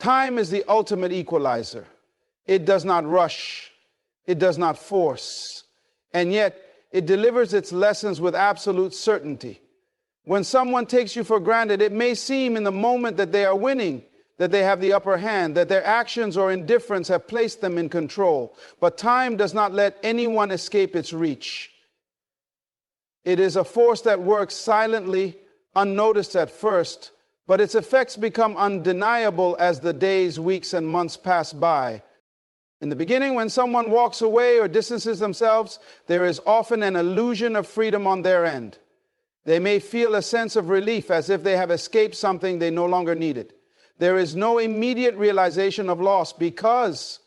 Time is the ultimate equalizer. It does not rush. It does not force. And yet, it delivers its lessons with absolute certainty. When someone takes you for granted, it may seem in the moment that they are winning, that they have the upper hand, that their actions or indifference have placed them in control. But time does not let anyone escape its reach. It is a force that works silently, unnoticed at first, but its effects become undeniable as the days, weeks, and months pass by. In the beginning, when someone walks away or distances themselves, there is often an illusion of freedom on their end. They may feel a sense of relief as if they have escaped something they no longer needed. There is no immediate realization of loss because,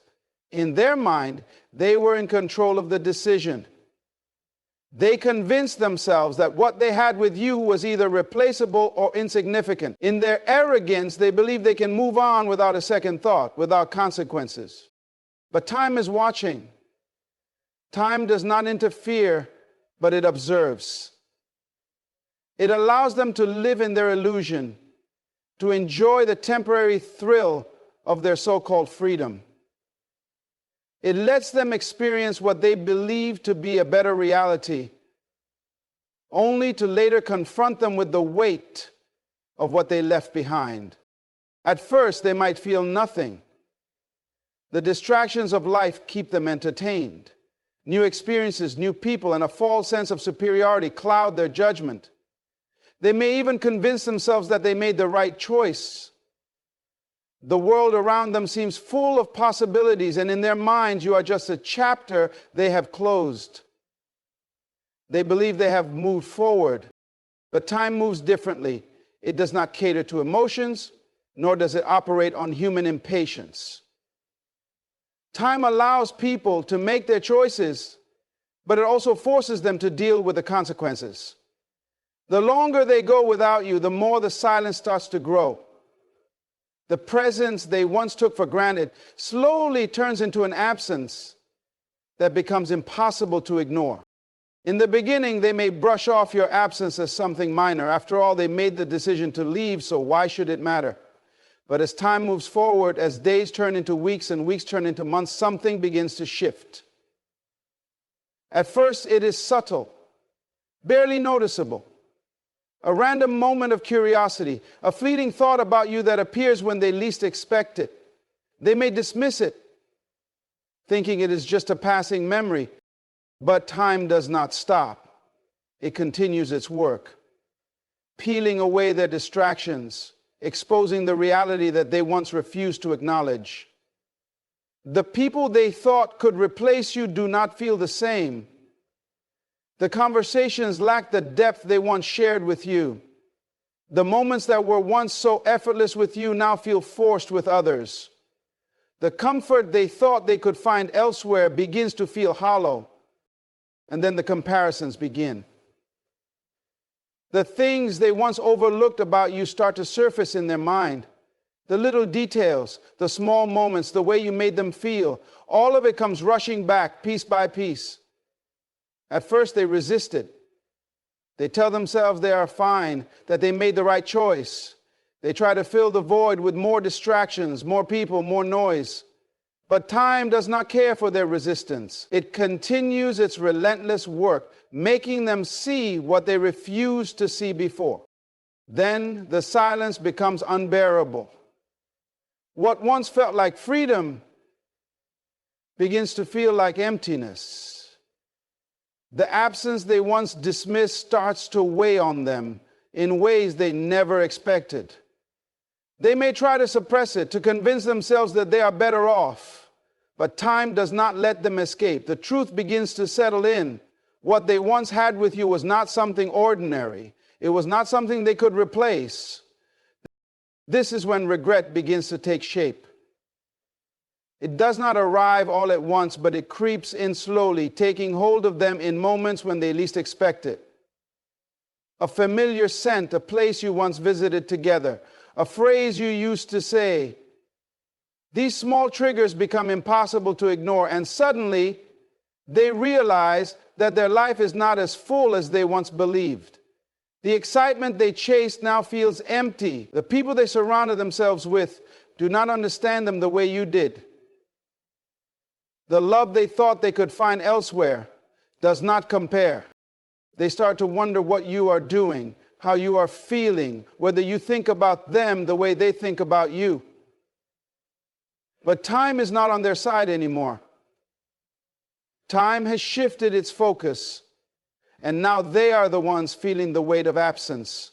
in their mind, they were in control of the decision. They convinced themselves that what they had with you was either replaceable or insignificant. In their arrogance, they believe they can move on without a second thought, without consequences. But time is watching. Time does not interfere, but it observes. It allows them to live in their illusion, to enjoy the temporary thrill of their so-called freedom. It lets them experience what they believe to be a better reality, only to later confront them with the weight of what they left behind. At first, they might feel nothing. The distractions of life keep them entertained. New experiences, new people, and a false sense of superiority cloud their judgment. They may even convince themselves that they made the right choice. The world around them seems full of possibilities, and in their minds, you are just a chapter they have closed. They believe they have moved forward, but time moves differently. It does not cater to emotions, nor does it operate on human impatience. Time allows people to make their choices, but it also forces them to deal with the consequences. The longer they go without you, the more the silence starts to grow. The presence they once took for granted slowly turns into an absence that becomes impossible to ignore. In the beginning, they may brush off your absence as something minor. After all, they made the decision to leave, so why should it matter? But as time moves forward, as days turn into weeks and weeks turn into months, something begins to shift. At first, it is subtle, barely noticeable. A random moment of curiosity, a fleeting thought about you that appears when they least expect it. They may dismiss it, thinking it is just a passing memory, but time does not stop. It continues its work, peeling away their distractions, exposing the reality that they once refused to acknowledge. The people they thought could replace you do not feel the same. The conversations lack the depth they once shared with you. The moments that were once so effortless with you now feel forced with others. The comfort they thought they could find elsewhere begins to feel hollow. And then the comparisons begin. The things they once overlooked about you start to surface in their mind. The little details, the small moments, the way you made them feel, all of it comes rushing back piece by piece. At first they resist it. They tell themselves they are fine, that they made the right choice. They try to fill the void with more distractions, more people, more noise. But time does not care for their resistance. It continues its relentless work, making them see what they refused to see before. Then the silence becomes unbearable. What once felt like freedom begins to feel like emptiness. The absence they once dismissed starts to weigh on them in ways they never expected. They may try to suppress it, to convince themselves that they are better off, but time does not let them escape. The truth begins to settle in. What they once had with you was not something ordinary. It was not something they could replace. This is when regret begins to take shape. It does not arrive all at once, but it creeps in slowly, taking hold of them in moments when they least expect it. A familiar scent, a place you once visited together, a phrase you used to say. These small triggers become impossible to ignore, and suddenly they realize that their life is not as full as they once believed. The excitement they chased now feels empty. The people they surrounded themselves with do not understand them the way you did. The love they thought they could find elsewhere does not compare. They start to wonder what you are doing, how you are feeling, whether you think about them the way they think about you. But time is not on their side anymore. Time has shifted its focus, and now they are the ones feeling the weight of absence.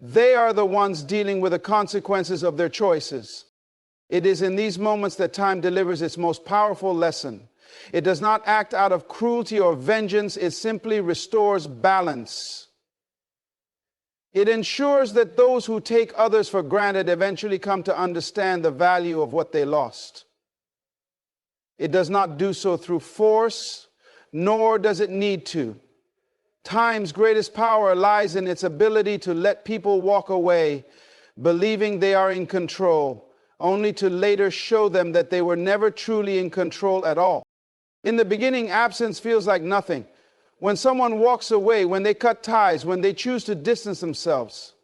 They are the ones dealing with the consequences of their choices. It is in these moments that time delivers its most powerful lesson. It does not act out of cruelty or vengeance. It simply restores balance. It ensures that those who take others for granted eventually come to understand the value of what they lost. It does not do so through force, nor does it need to. Time's greatest power lies in its ability to let people walk away, believing they are in control, only to later show them that they were never truly in control at all. In the beginning, absence feels like nothing. When someone walks away, when they cut ties, when they choose to distance themselves,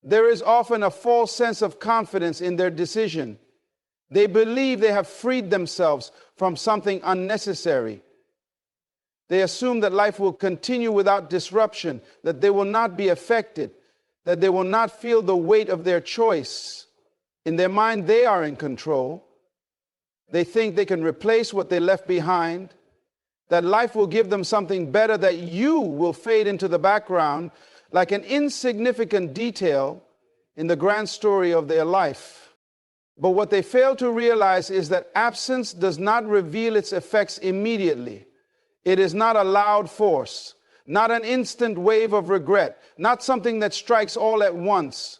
there is often a false sense of confidence in their decision. They believe they have freed themselves from something unnecessary. They assume that life will continue without disruption, that they will not be affected, that they will not feel the weight of their choice. In their mind, they are in control. They think they can replace what they left behind, that life will give them something better, that you will fade into the background like an insignificant detail in the grand story of their life. But what they fail to realize is that absence does not reveal its effects immediately. It is not a loud force, not an instant wave of regret, not something that strikes all at once.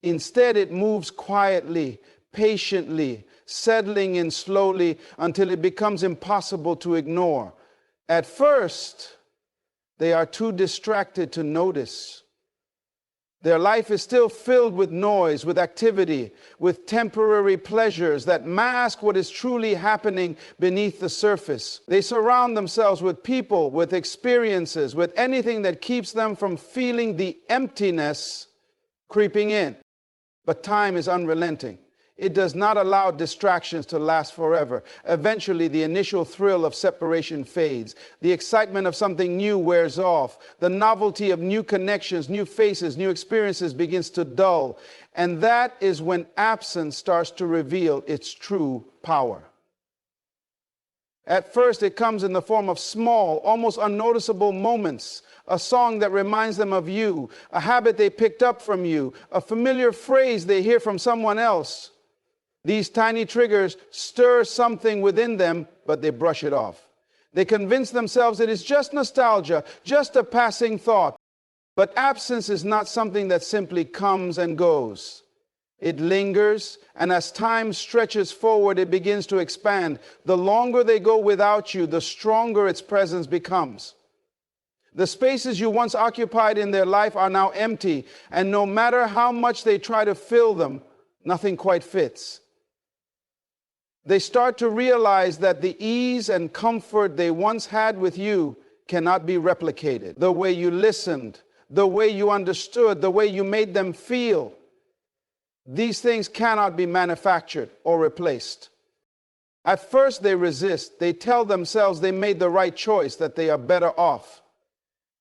Instead, it moves quietly, patiently, settling in slowly until it becomes impossible to ignore. At first, they are too distracted to notice. Their life is still filled with noise, with activity, with temporary pleasures that mask what is truly happening beneath the surface. They surround themselves with people, with experiences, with anything that keeps them from feeling the emptiness creeping in. But time is unrelenting. It does not allow distractions to last forever. Eventually, the initial thrill of separation fades. The excitement of something new wears off. The novelty of new connections, new faces, new experiences begins to dull. And that is when absence starts to reveal its true power. At first, it comes in the form of small, almost unnoticeable moments. A song that reminds them of you, a habit they picked up from you, a familiar phrase they hear from someone else. These tiny triggers stir something within them, but they brush it off. They convince themselves it is just nostalgia, just a passing thought. But absence is not something that simply comes and goes. It lingers, and as time stretches forward, it begins to expand. The longer they go without you, the stronger its presence becomes. The spaces you once occupied in their life are now empty, and no matter how much they try to fill them, nothing quite fits. They start to realize that the ease and comfort they once had with you cannot be replicated. The way you listened, the way you understood, the way you made them feel. These things cannot be manufactured or replaced. At first they resist. They tell themselves they made the right choice, that they are better off.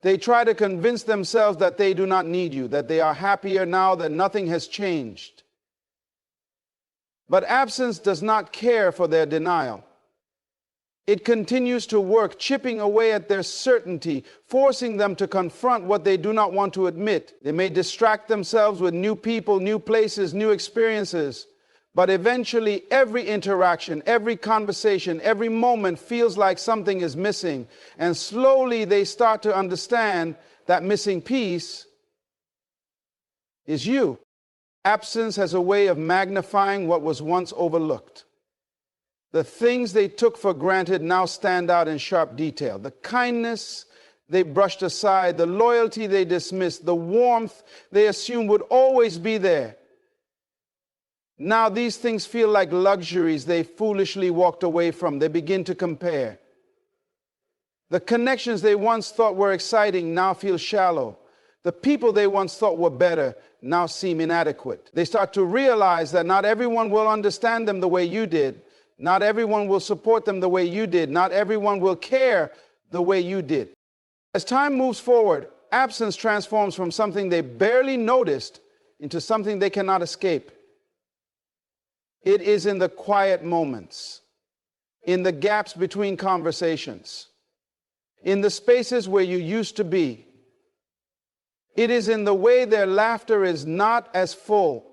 They try to convince themselves that they do not need you, that they are happier now, that nothing has changed. But absence does not care for their denial. It continues to work, chipping away at their certainty, forcing them to confront what they do not want to admit. They may distract themselves with new people, new places, new experiences, but eventually every interaction, every conversation, every moment feels like something is missing, and slowly they start to understand that missing piece is you. Absence has a way of magnifying what was once overlooked. The things they took for granted now stand out in sharp detail. The kindness they brushed aside, the loyalty they dismissed, the warmth they assumed would always be there. Now these things feel like luxuries they foolishly walked away from. They begin to compare. The connections they once thought were exciting now feel shallow. The people they once thought were better now seem inadequate. They start to realize that not everyone will understand them the way you did. Not everyone will support them the way you did. Not everyone will care the way you did. As time moves forward, absence transforms from something they barely noticed into something they cannot escape. It is in the quiet moments, in the gaps between conversations, in the spaces where you used to be. It is in the way their laughter is not as full,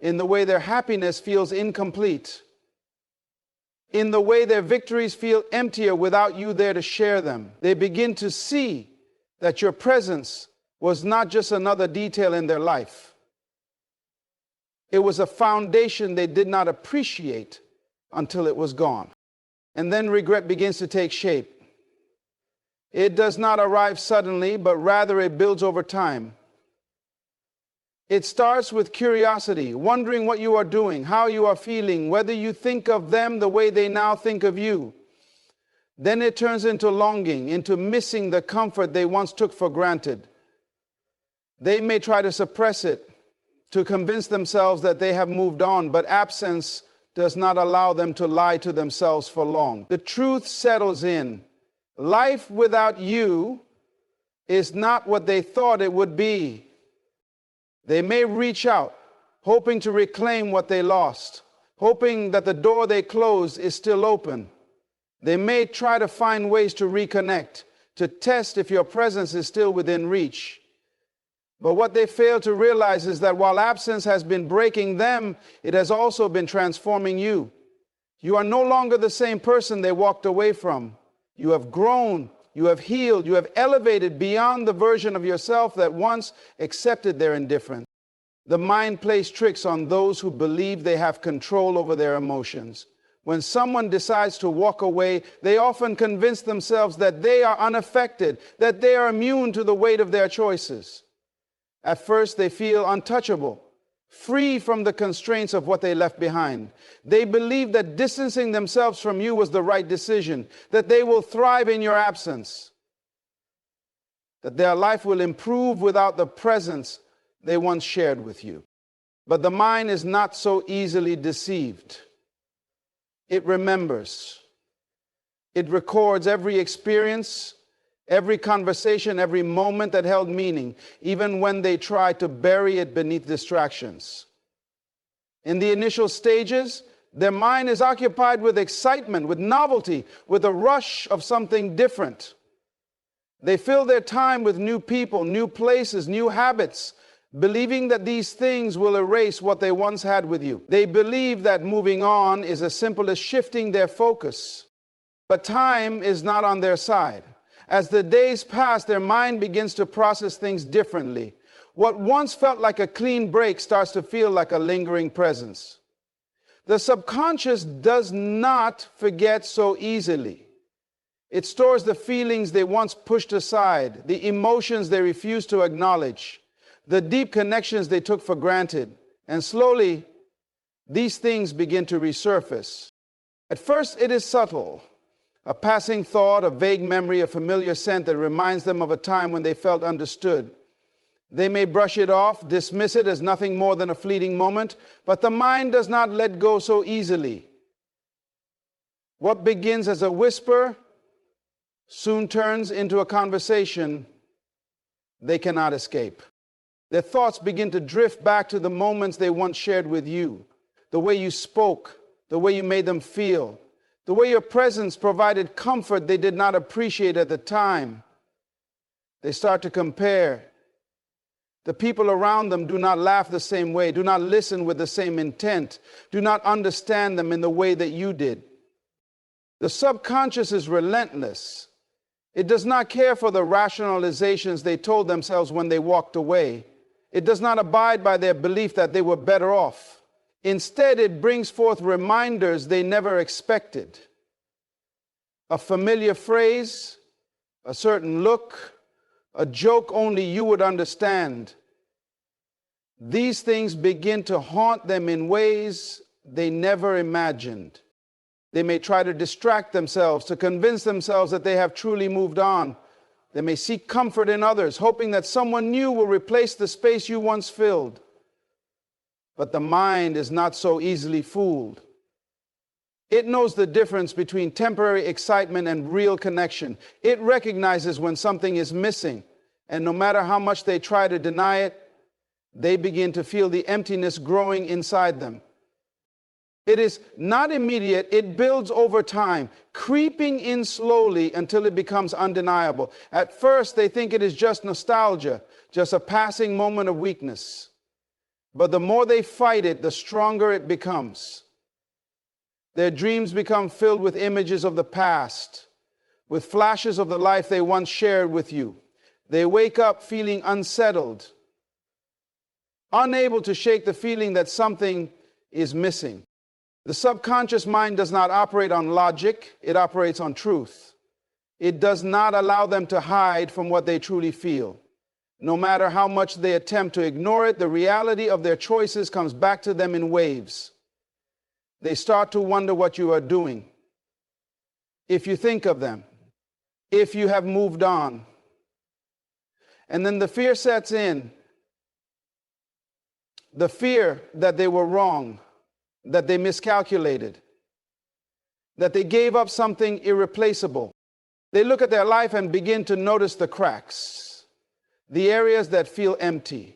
in the way their happiness feels incomplete, in the way their victories feel emptier without you there to share them. They begin to see that your presence was not just another detail in their life. It was a foundation they did not appreciate until it was gone. And then regret begins to take shape. It does not arrive suddenly, but rather it builds over time. It starts with curiosity, wondering what you are doing, how you are feeling, whether you think of them the way they now think of you. Then it turns into longing, into missing the comfort they once took for granted. They may try to suppress it, to convince themselves that they have moved on, but absence does not allow them to lie to themselves for long. The truth settles in. Life without you is not what they thought it would be. They may reach out, hoping to reclaim what they lost, hoping that the door they closed is still open. They may try to find ways to reconnect, to test if your presence is still within reach. But what they fail to realize is that while absence has been breaking them, it has also been transforming you. You are no longer the same person they walked away from. You have grown, you have healed, you have elevated beyond the version of yourself that once accepted their indifference. The mind plays tricks on those who believe they have control over their emotions. When someone decides to walk away, they often convince themselves that they are unaffected, that they are immune to the weight of their choices. At first, they feel untouchable, free from the constraints of what they left behind. They believe that distancing themselves from you was the right decision, that they will thrive in your absence, that their life will improve without the presence they once shared with you. But the mind is not so easily deceived. It remembers. It records every experience, every conversation, every moment that held meaning, even when they try to bury it beneath distractions. In the initial stages, their mind is occupied with excitement, with novelty, with a rush of something different. They fill their time with new people, new places, new habits, believing that these things will erase what they once had with you. They believe that moving on is as simple as shifting their focus. But time is not on their side. As the days pass, their mind begins to process things differently. What once felt like a clean break starts to feel like a lingering presence. The subconscious does not forget so easily. It stores the feelings they once pushed aside, the emotions they refused to acknowledge, the deep connections they took for granted. And slowly, these things begin to resurface. At first, it is subtle. A passing thought, a vague memory, a familiar scent that reminds them of a time when they felt understood. They may brush it off, dismiss it as nothing more than a fleeting moment, but the mind does not let go so easily. What begins as a whisper soon turns into a conversation they cannot escape. Their thoughts begin to drift back to the moments they once shared with you, the way you spoke, the way you made them feel, the way your presence provided comfort they did not appreciate at the time. They start to compare. The people around them do not laugh the same way, do not listen with the same intent, do not understand them in the way that you did. The subconscious is relentless. It does not care for the rationalizations they told themselves when they walked away. It does not abide by their belief that they were better off. Instead, it brings forth reminders they never expected. A familiar phrase, a certain look, a joke only you would understand. These things begin to haunt them in ways they never imagined. They may try to distract themselves, to convince themselves that they have truly moved on, They may seek comfort in others, hoping that someone new will replace the space you once filled. But the mind is not so easily fooled. It knows the difference between temporary excitement and real connection. It recognizes when something is missing, and no matter how much they try to deny it, they begin to feel the emptiness growing inside them. It is not immediate, it builds over time, creeping in slowly until it becomes undeniable. At first, they think it is just nostalgia, just a passing moment of weakness. But the more they fight it, the stronger it becomes. Their dreams become filled with images of the past, with flashes of the life they once shared with you. They wake up feeling unsettled, unable to shake the feeling that something is missing. The subconscious mind does not operate on logic, it operates on truth. It does not allow them to hide from what they truly feel. No matter how much they attempt to ignore it, the reality of their choices comes back to them in waves. They start to wonder what you are doing, if you think of them, if you have moved on. And then the fear sets in. The fear that they were wrong, that they miscalculated, that they gave up something irreplaceable. They look at their life and begin to notice the cracks, the areas that feel empty,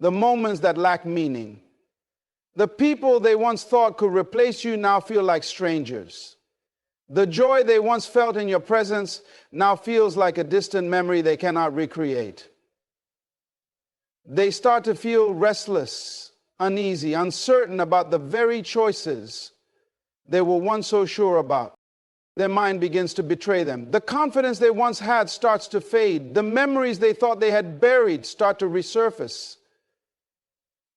the moments that lack meaning. The people they once thought could replace you now feel like strangers. The joy they once felt in your presence now feels like a distant memory they cannot recreate. They start to feel restless, uneasy, uncertain about the very choices they were once so sure about. Their mind begins to betray them. The confidence they once had starts to fade. The memories they thought they had buried start to resurface.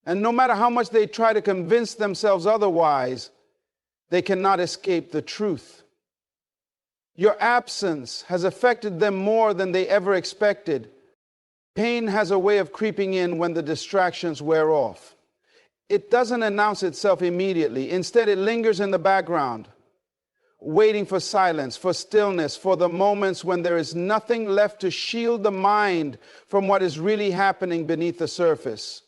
And no matter how much they try to convince themselves otherwise, they cannot escape the truth. Your absence has affected them more than they ever expected. Pain has a way of creeping in when the distractions wear off. It doesn't announce itself immediately. Instead, it lingers in the background, waiting for silence, for stillness, for the moments when there is nothing left to shield the mind from what is really happening beneath the surface.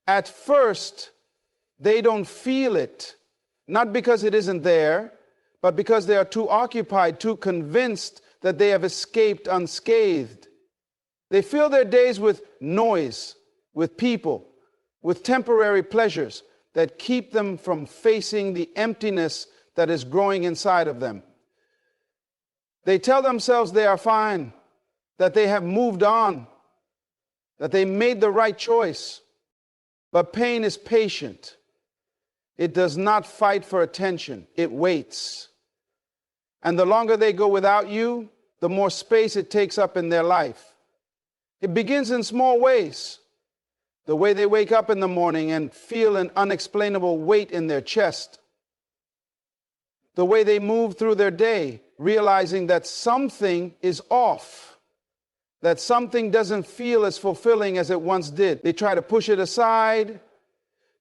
At first, they don't feel it, not because it isn't there, but because they are too occupied, too convinced that they have escaped unscathed. They fill their days with noise, with people, with temporary pleasures that keep them from facing the emptiness that is growing inside of them. They tell themselves they are fine, that they have moved on, that they made the right choice. But pain is patient. It does not fight for attention. It waits. And the longer they go without you, the more space it takes up in their life. It begins in small ways. The way they wake up in the morning and feel an unexplainable weight in their chest. The way they move through their day, realizing that something is off. That something doesn't feel as fulfilling as it once did. They try to push it aside,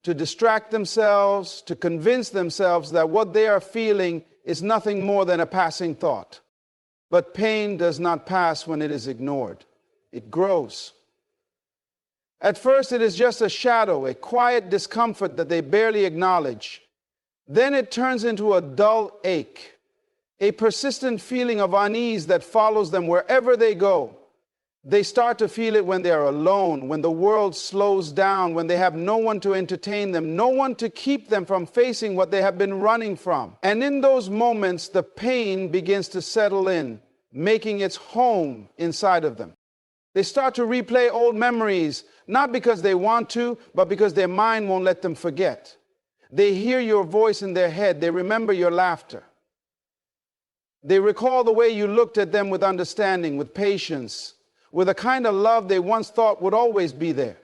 to distract themselves, to convince themselves that what they are feeling is nothing more than a passing thought. But pain does not pass when it is ignored. It grows. At first, it is just a shadow, a quiet discomfort that they barely acknowledge. Then it turns into a dull ache, a persistent feeling of unease that follows them wherever they go. They start to feel it when they are alone, when the world slows down, when they have no one to entertain them, no one to keep them from facing what they have been running from. And in those moments, the pain begins to settle in, making its home inside of them. They start to replay old memories, not because they want to, but because their mind won't let them forget. They hear your voice in their head. They remember your laughter. They recall the way you looked at them with understanding, with patience, with a kind of love they once thought would always be there.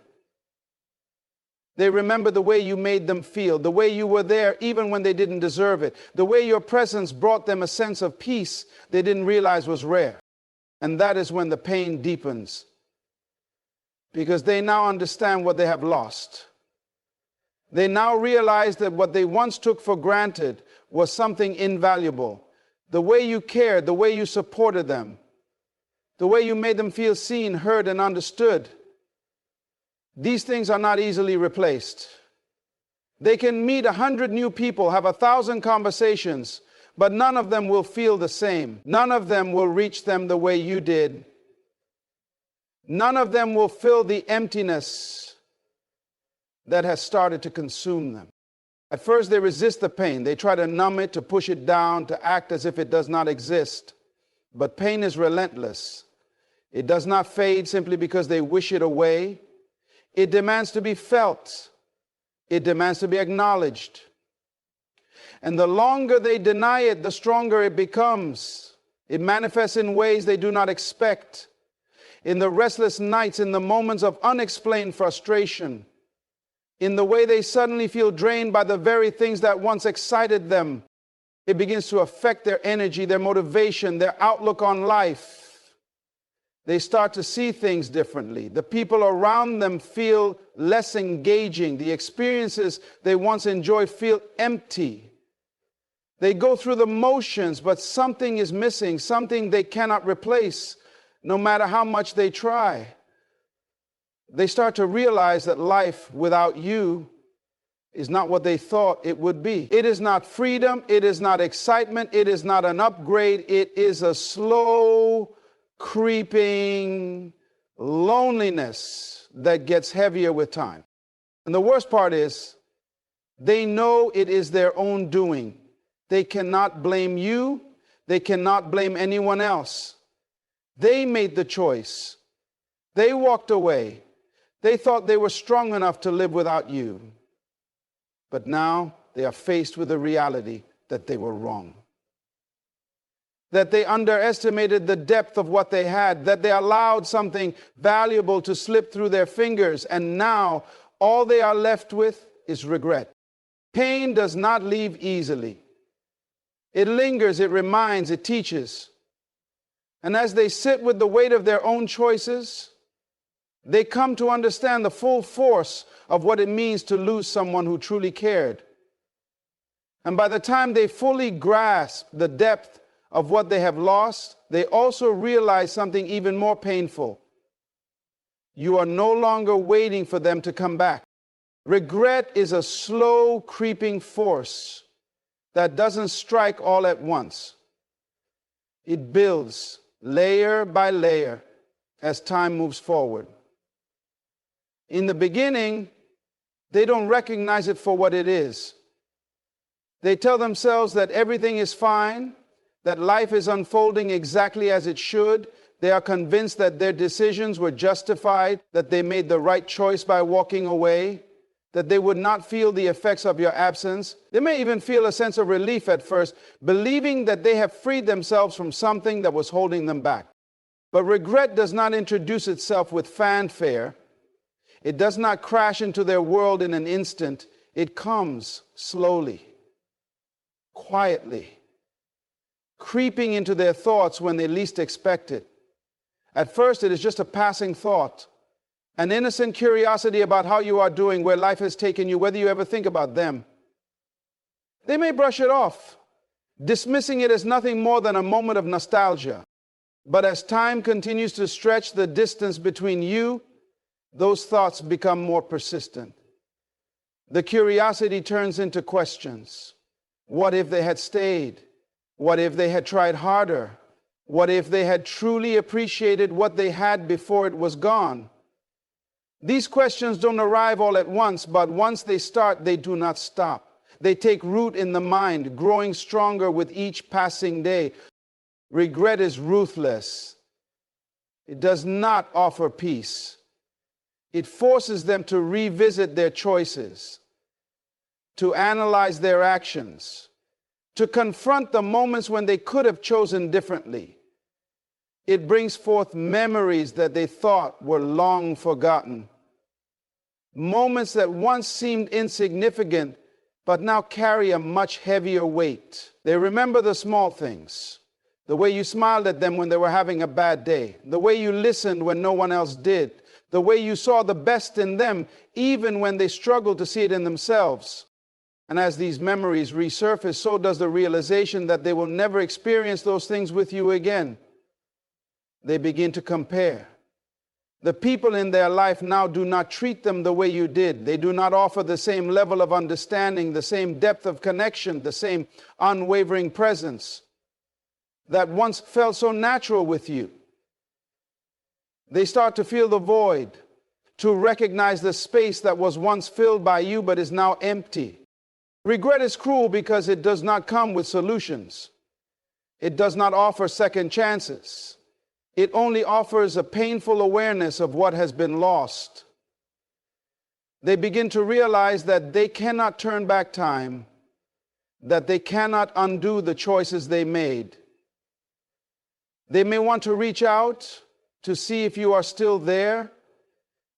They remember the way you made them feel, the way you were there even when they didn't deserve it, the way your presence brought them a sense of peace they didn't realize was rare. And that is when the pain deepens, because they now understand what they have lost. They now realize that what they once took for granted was something invaluable. The way you cared, the way you supported them, the way you made them feel seen, heard, and understood. These things are not easily replaced. They can meet 100 new people, have 1,000 conversations, but none of them will feel the same. None of them will reach them the way you did. None of them will fill the emptiness that has started to consume them. At first, they resist the pain. They try to numb it, to push it down, to act as if it does not exist. But pain is relentless. It does not fade simply because they wish it away. It demands to be felt. It demands to be acknowledged. And the longer they deny it, the stronger it becomes. It manifests in ways they do not expect. In the restless nights, in the moments of unexplained frustration, in the way they suddenly feel drained by the very things that once excited them, it begins to affect their energy, their motivation, their outlook on life. They start to see things differently. The people around them feel less engaging. The experiences they once enjoyed feel empty. They go through the motions, but something is missing, something they cannot replace, no matter how much they try. They start to realize that life without you is not what they thought it would be. It is not freedom. It is not excitement. It is not an upgrade. It is a slow, creeping loneliness that gets heavier with time. And the worst part is, they know it is their own doing. They cannot blame you. They cannot blame anyone else. They made the choice. They walked away. They thought they were strong enough to live without you. But now they are faced with the reality that they were wrong. That they underestimated the depth of what they had, that they allowed something valuable to slip through their fingers, and now all they are left with is regret. Pain does not leave easily. It lingers, it reminds, it teaches. And as they sit with the weight of their own choices, they come to understand the full force of what it means to lose someone who truly cared. And by the time they fully grasp the depth of what they have lost, they also realize something even more painful. You are no longer waiting for them to come back. Regret is a slow, creeping force that doesn't strike all at once. It builds layer by layer as time moves forward. In the beginning, they don't recognize it for what it is. They tell themselves that everything is fine, that life is unfolding exactly as it should. They are convinced that their decisions were justified, that they made the right choice by walking away, that they would not feel the effects of your absence. They may even feel a sense of relief at first, believing that they have freed themselves from something that was holding them back. But regret does not introduce itself with fanfare. It does not crash into their world in an instant. It comes slowly, quietly, creeping into their thoughts when they least expect it. At first, it is just a passing thought, an innocent curiosity about how you are doing, where life has taken you, whether you ever think about them. They may brush it off, dismissing it as nothing more than a moment of nostalgia. But as time continues to stretch the distance between you, those thoughts become more persistent. The curiosity turns into questions. What if they had stayed? What if they had tried harder? What if they had truly appreciated what they had before it was gone? These questions don't arrive all at once, but once they start, they do not stop. They take root in the mind, growing stronger with each passing day. Regret is ruthless. It does not offer peace. It forces them to revisit their choices, to analyze their actions, to confront the moments when they could have chosen differently. It brings forth memories that they thought were long forgotten. Moments that once seemed insignificant, but now carry a much heavier weight. They remember the small things. The way you smiled at them when they were having a bad day. The way you listened when no one else did. The way you saw the best in them, even when they struggled to see it in themselves. And as these memories resurface, so does the realization that they will never experience those things with you again. They begin to compare. The people in their life now do not treat them the way you did. They do not offer the same level of understanding, the same depth of connection, the same unwavering presence that once felt so natural with you. They start to feel the void, to recognize the space that was once filled by you but is now empty. Regret is cruel because it does not come with solutions. It does not offer second chances. It only offers a painful awareness of what has been lost. They begin to realize that they cannot turn back time, that they cannot undo the choices they made. They may want to reach out to see if you are still there,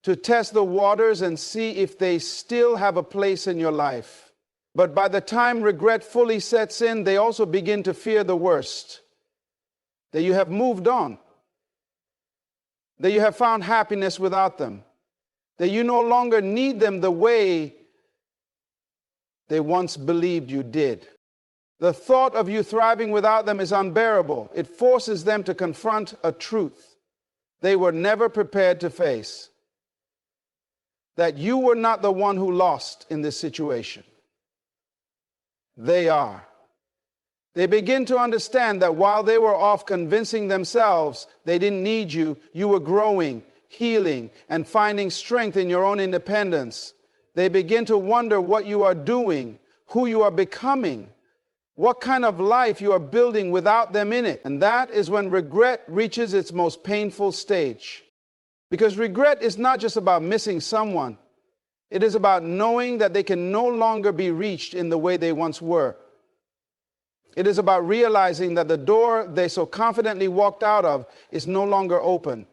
to test the waters and see if they still have a place in your life. But by the time regret fully sets in, they also begin to fear the worst, that you have moved on, that you have found happiness without them, that you no longer need them the way they once believed you did. The thought of you thriving without them is unbearable. It forces them to confront a truth they were never prepared to face, that you were not the one who lost in this situation. They are. They begin to understand that while they were off convincing themselves they didn't need you, you were growing, healing, and finding strength in your own independence. They begin to wonder what you are doing, who you are becoming, what kind of life you are building without them in it. And that is when regret reaches its most painful stage. Because regret is not just about missing someone. It is about knowing that they can no longer be reached in the way they once were. It is about realizing that the door they so confidently walked out of is no longer open.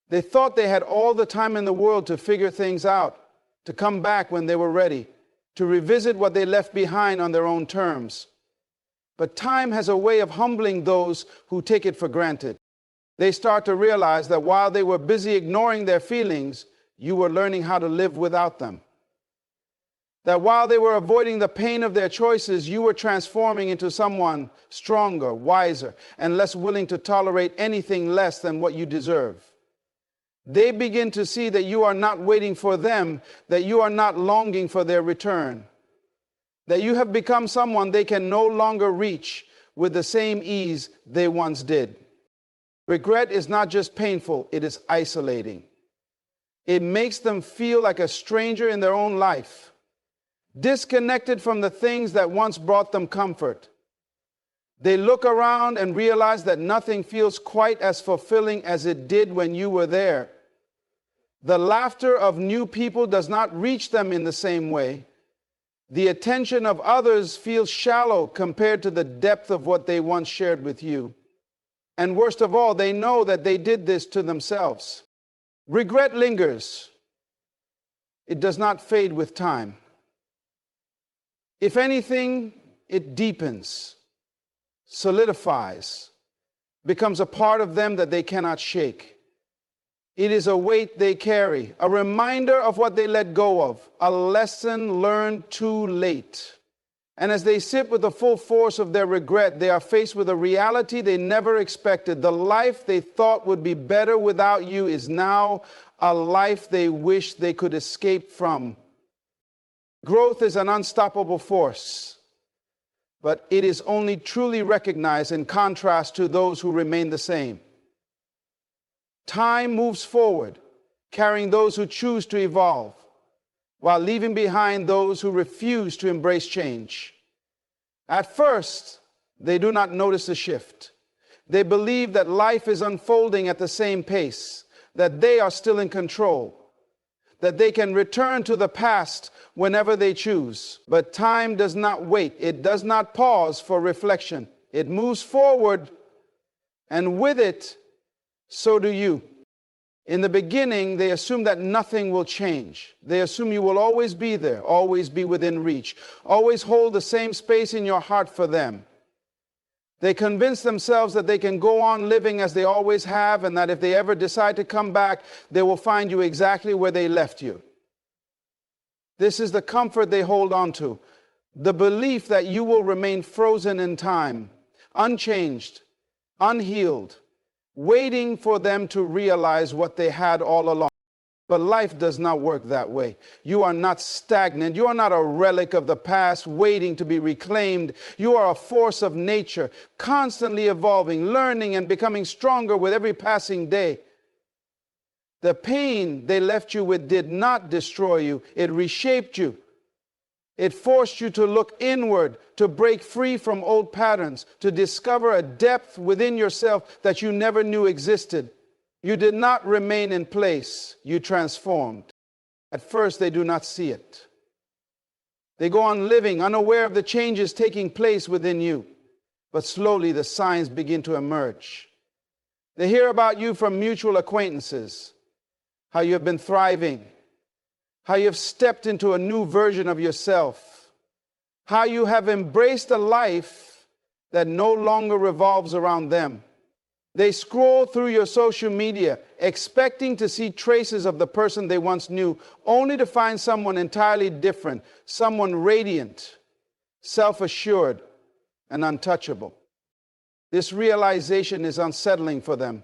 They thought they had all the time in the world to figure things out, to come back when they were ready, to revisit what they left behind on their own terms. But time has a way of humbling those who take it for granted. They start to realize that while they were busy ignoring their feelings, you were learning how to live without them. That while they were avoiding the pain of their choices, you were transforming into someone stronger, wiser, and less willing to tolerate anything less than what you deserve. They begin to see that you are not waiting for them, that you are not longing for their return, that you have become someone they can no longer reach with the same ease they once did. Regret is not just painful, it is isolating. It makes them feel like a stranger in their own life, disconnected from the things that once brought them comfort. They look around and realize that nothing feels quite as fulfilling as it did when you were there. The laughter of new people does not reach them in the same way. The attention of others feels shallow compared to the depth of what they once shared with you. And worst of all, they know that they did this to themselves. Regret lingers. It does not fade with time. If anything, it deepens, solidifies, becomes a part of them that they cannot shake. It is a weight they carry, a reminder of what they let go of, a lesson learned too late. And as they sit with the full force of their regret, they are faced with a reality they never expected. The life they thought would be better without you is now a life they wish they could escape from. Growth is an unstoppable force, but it is only truly recognized in contrast to those who remain the same. Time moves forward, carrying those who choose to evolve, while leaving behind those who refuse to embrace change. At first, they do not notice the shift. They believe that life is unfolding at the same pace, that they are still in control, that they can return to the past whenever they choose. But time does not wait. It does not pause for reflection. It moves forward, and with it, so do you. In the beginning, they assume that nothing will change. They assume you will always be there, always be within reach, always hold the same space in your heart for them. They convince themselves that they can go on living as they always have, and that if they ever decide to come back, they will find you exactly where they left you. This is the comfort they hold on to, the belief that you will remain frozen in time, unchanged, unhealed, waiting for them to realize what they had all along. But life does not work that way. You are not stagnant. You are not a relic of the past waiting to be reclaimed. You are a force of nature, constantly evolving, learning, and becoming stronger with every passing day. The pain they left you with did not destroy you. It reshaped you. It forced you to look inward, to break free from old patterns, to discover a depth within yourself that you never knew existed. You did not remain in place. You transformed. At first, they do not see it. They go on living, unaware of the changes taking place within you. But slowly, the signs begin to emerge. They hear about you from mutual acquaintances, how you have been thriving, how you have stepped into a new version of yourself, how you have embraced a life that no longer revolves around them. They scroll through your social media, expecting to see traces of the person they once knew, only to find someone entirely different, someone radiant, self-assured, and untouchable. This realization is unsettling for them.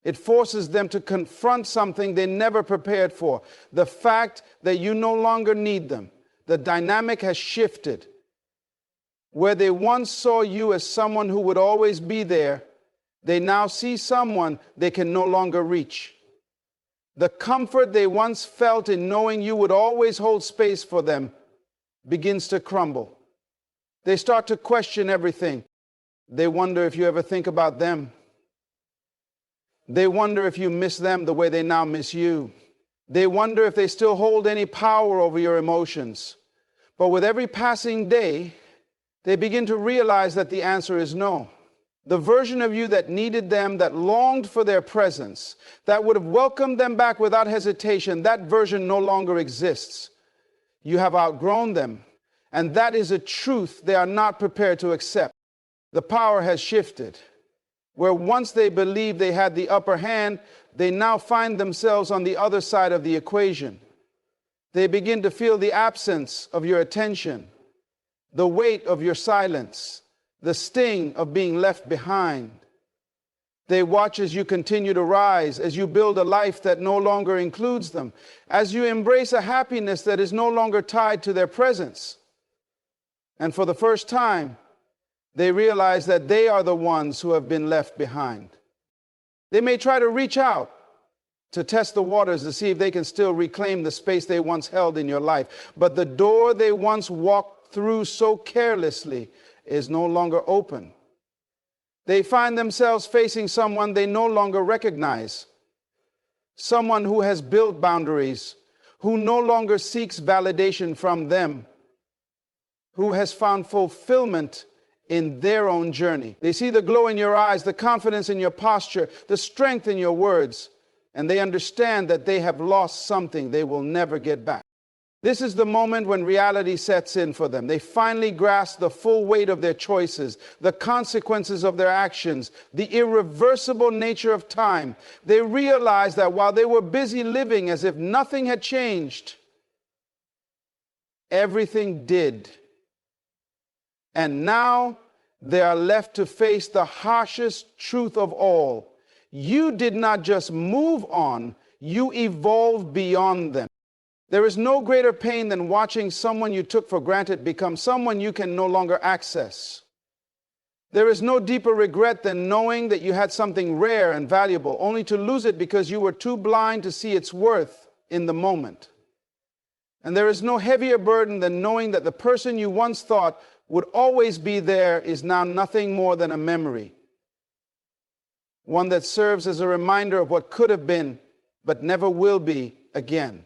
It forces them to confront something they never prepared for, the fact that you no longer need them. The dynamic has shifted. Where they once saw you as someone who would always be there, they now see someone they can no longer reach. The comfort they once felt in knowing you would always hold space for them begins to crumble. They start to question everything. They wonder if you ever think about them. They wonder if you miss them the way they now miss you. They wonder if they still hold any power over your emotions. But with every passing day, they begin to realize that the answer is no. The version of you that needed them, that longed for their presence, that would have welcomed them back without hesitation, that version no longer exists. You have outgrown them, and that is a truth they are not prepared to accept. The power has shifted. Where once they believed they had the upper hand, they now find themselves on the other side of the equation. They begin to feel the absence of your attention, the weight of your silence, the sting of being left behind. They watch as you continue to rise, as you build a life that no longer includes them, as you embrace a happiness that is no longer tied to their presence. And for the first time, they realize that they are the ones who have been left behind. They may try to reach out to test the waters to see if they can still reclaim the space they once held in your life. But the door they once walked through so carelessly is no longer open. They find themselves facing someone they no longer recognize, someone who has built boundaries, who no longer seeks validation from them, who has found fulfillment in their own journey. They see the glow in your eyes, the confidence in your posture, the strength in your words, and they understand that they have lost something they will never get back. This is the moment when reality sets in for them. They finally grasp the full weight of their choices, the consequences of their actions, the irreversible nature of time. They realize that while they were busy living as if nothing had changed, everything did. And now they are left to face the harshest truth of all. You did not just move on, you evolved beyond them. There is no greater pain than watching someone you took for granted become someone you can no longer access. There is no deeper regret than knowing that you had something rare and valuable, only to lose it because you were too blind to see its worth in the moment. And there is no heavier burden than knowing that the person you once thought would always be there is now nothing more than a memory. One that serves as a reminder of what could have been, but never will be again.